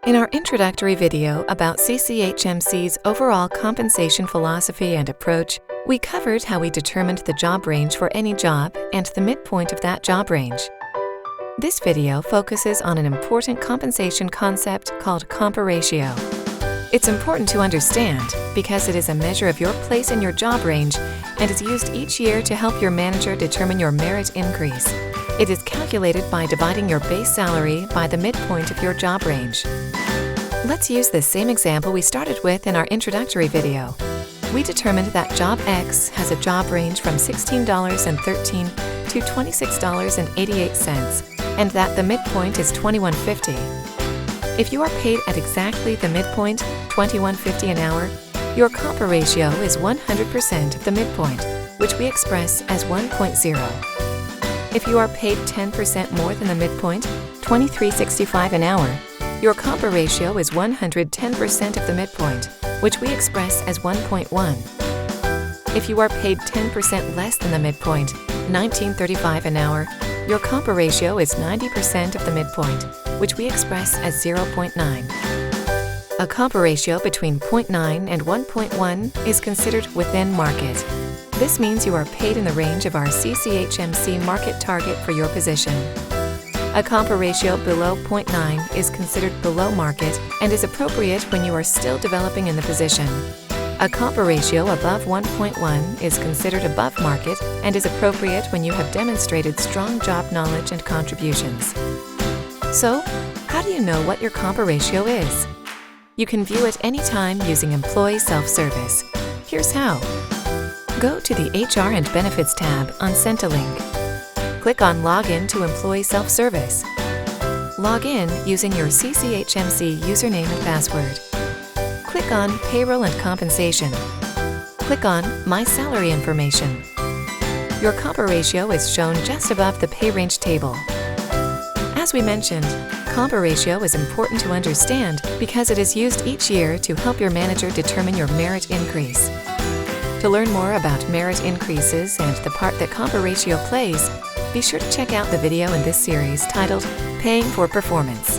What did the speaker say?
In our introductory video about CCHMC's overall compensation philosophy and approach, we covered how we determined the job range for any job and the midpoint of that job range. This video focuses on an important compensation concept called Compa-ratio. It's important to understand because it is a measure of your place in your job range and is used each year to help your manager determine your merit increase. It is calculated by dividing your base salary by the midpoint of your job range. Let's use the same example we started with in our introductory video. We determined that job X has a job range from $16.13 to $26.88, and that the midpoint is $21.50. If you are paid at exactly the midpoint, $21.50 an hour, your Compa-ratio is 100% of the midpoint, which we express as 1.0. If you are paid 10% more than the midpoint, $23.65 an hour, your Compa-ratio is 110% of the midpoint, which we express as 1.1. If you are paid 10% less than the midpoint, $19.35 an hour, your Compa-ratio is 90% of the midpoint, which we express as 0.9. A Compa-ratio between 0.9 and 1.1 is considered within market. This means you are paid in the range of our CCHMC market target for your position. A Compa-ratio below 0.9 is considered below market and is appropriate when you are still developing in the position. A Compa-ratio above 1.1 is considered above market and is appropriate when you have demonstrated strong job knowledge and contributions. So, how do you know what your Compa-ratio is? You can view it anytime using Employee Self-Service. Here's how. Go to the HR and Benefits tab on Sent a Link. Click on Login to Employee Self-Service. Log in using your CCHMC username and password. Click on Payroll and Compensation. Click on My Salary Information. Your Compa-ratio is shown just above the pay range table. As we mentioned, Compa-ratio is important to understand because it is used each year to help your manager determine your merit increase. To learn more about merit increases and the part that Compa-ratio plays, be sure to check out the video in this series titled Paying for Performance.